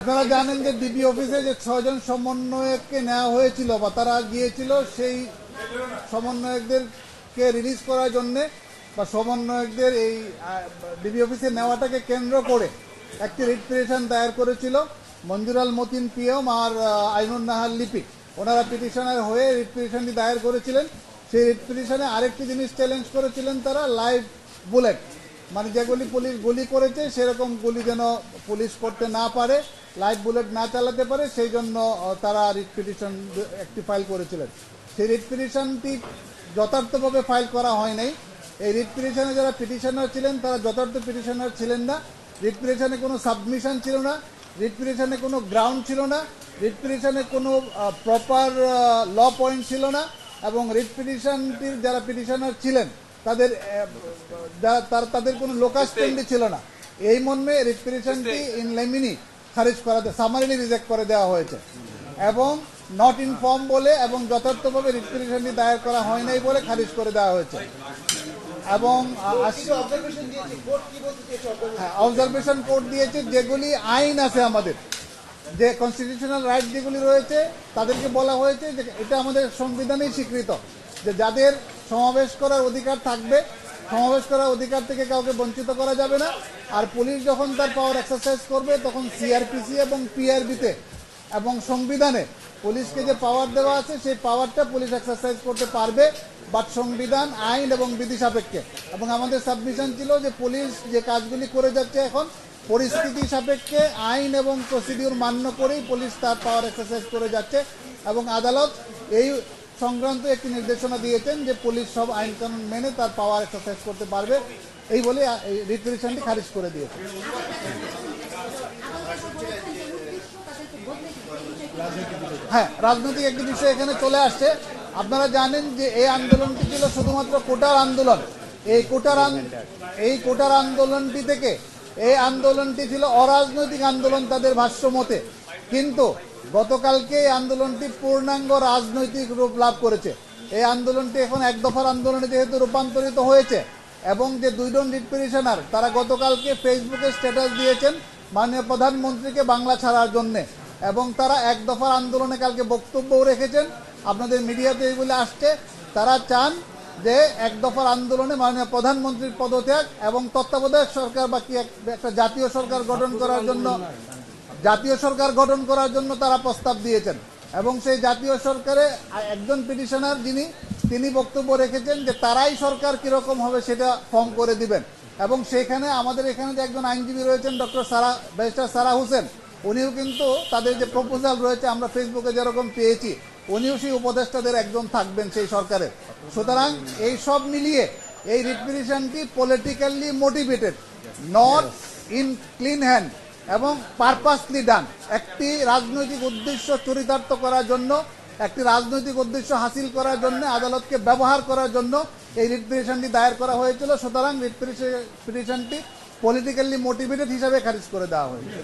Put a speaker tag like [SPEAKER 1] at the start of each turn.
[SPEAKER 1] আপনারা জানেন যে ডিবি অফিসে যে 6 জন সমন্বয়ককে নেওয়া হয়েছিল বা তারা গিয়েছিল সেই সমন্বয়কদেরকে রিলিজ করার জন্য বা সমন্বয়কদের এই ডিবি অফিসে নেওয়াটাকে কেন্দ্র করে একটি রিট পিটিশন দায়ের করেছিল মঞ্জুরাল মতিন পিএম আর আইনুন নাহার লিপিক। ওনারা পিটিশনার হয়ে রিট পিটিশনটি দায়ের করেছিলেন। সেই রিট পিটিশনে আরেকটি জিনিস চ্যালেঞ্জ করেছিলেন তারা, লাইভ বুলেট, মানে যেগুলি পুলিশ গুলি করেছে সেরকম গুলি যেন পুলিশ করতে না পারে, লাইভ বুলেট না চালাতে পারে, সেই জন্য তারা রিট পিটিশন একটি ফাইল করেছিলেন। সেই রিট পিটিশনটি যথার্থভাবে ফাইল করা হয় নাই। এই রিট পিটিশনে যারা পিটিশনার ছিলেন তারা যথার্থ পিটিশনার ছিলেন না। রিট পিটিশনে কোনো সাবমিশন ছিল না, রিট পিটিশনে কোনো গ্রাউন্ড ছিল না, রিট পিটিশনে কোনো প্রপার ল পয়েন্ট ছিল না, এবং রিট পিটিশনটির যারা পিটিশনার ছিলেন তাদের কোনো লোকাস স্ট্যান্ডি ছিল না। এই মর্মে রিট পিটিশনটি ইন লেমিনি খারিজ করা, সামারিলি রিজেক্ট করে দেওয়া হয়েছে এবং নট ইন ফর্ম বলে এবং যথার্থভাবে রিট পিটিশনটি দায়ের করা হয় নাই বলে খারিজ করে দেওয়া হয়েছে। এবং অবজারভেশন কোর্ট দিয়েছে, যেগুলি আইন আছে আমাদের, যে কনস্টিটিউশনাল রাইট যেগুলি রয়েছে তাদেরকে বলা হয়েছে যে এটা আমাদের সংবিধানেই স্বীকৃত যে যাদের সমাবেশ করার অধিকার থাকবে, সমাবেশ করার অধিকার থেকে কাউকে বঞ্চিত করা যাবে না। আর পুলিশ যখন তার পাওয়ার এক্সারসাইজ করবে তখন সিআরপিসি এবং পিআরবিতে এবং সংবিধানে পুলিশকে যে পাওয়ার দেওয়া আছে সেই পাওয়ারটা পুলিশ এক্সারসাইজ করতে পারবে, বাট সংবিধান, আইন এবং বিধি সাপেক্ষে। এবং আমাদের সাবমিশন ছিল যে পুলিশ যে কাজগুলি করে যাচ্ছে এখন পরিস্থিতি সাপেক্ষে আইন এবং প্রসিডিউর মান্য করেই পুলিশ তার পাওয়ার এক্সারসাইজ করে যাচ্ছে, এবং আদালত এই সংক্রান্ত একটি নির্দেশনা দিয়েছেন যে পুলিশ সব আইন কানুন মেনে তার পাওয়ার এক্সারসাইজ করতে পারবে, এই বলে এই রিট পিটিশনটি খারিজ করে দিয়েছে। হ্যাঁ, রাজনৈতিক একটি বিষয় এখানে চলে আসছে। আপনারা জানেন যে এই আন্দোলনটি ছিল শুধুমাত্র কোটার আন্দোলন। এই কোটার আন্দোলনটি থেকে এই আন্দোলনটি ছিল অরাজনৈতিক আন্দোলন তাদের ভাষ্য মতে, কিন্তু গতকালকে এই আন্দোলনটি পূর্ণাঙ্গ রাজনৈতিক রূপ লাভ করেছে। এই আন্দোলনটি এখন এক দফার আন্দোলনে যেহেতু রূপান্তরিত হয়েছে, এবং যে 2 জন রিট পিটিশনার তারা গতকালকে ফেসবুকে স্ট্যাটাস দিয়েছেন মাননীয় প্রধানমন্ত্রীকে বাংলা ছাড়ার জন্যে, এবং তারা এক দফার আন্দোলনে কালকে বক্তব্যও রেখেছেন, আপনাদের মিডিয়াতে এগুলো আসছে। তারা চান যে এক দফার আন্দোলনে মাননীয় প্রধানমন্ত্রীর পদত্যাগ এবং তত্ত্বাবধায়ক সরকার বা কি একটা জাতীয় সরকার গঠন করার জন্য তারা প্রস্তাব দিয়েছেন। এবং সেই জাতীয় সরকারে একজন পিটিশনার তিনি বক্তব্য রেখেছেন যে তারাই সরকার কিরকম হবে সেটা ফর্ম করে দিবেন। এবং সেখানে আমাদের এখানে যে একজন আইনজীবী রয়েছেন ব্যারিস্টার সারা হোসেন, উনিও কিন্তু তাদের যে প্রপোজাল রয়েছে আমরা ফেসবুকে যেরকম পেয়েছি, উনিও সেই উপদেষ্টাদের একজন থাকবেন সেই সরকারের। সুতরাং এই সব মিলিয়ে এই রিট পিটিশনটি politically motivated, not in clean hand এবং পারপাসলি ডান। একটি রাজনৈতিক উদ্দেশ্য চরিতার্থ করার জন্য, একটি রাজনৈতিক উদ্দেশ্য হাসিল করার জন্য, আদালতকে ব্যবহার করার জন্য এই রিট পিটিশনটি দায়ের করা হয়েছিল। সুতরাং রিট পিটিশনটি পলিটিক্যালি মোটিভেটেড হিসাবে খারিজ করে দেওয়া হয়েছে।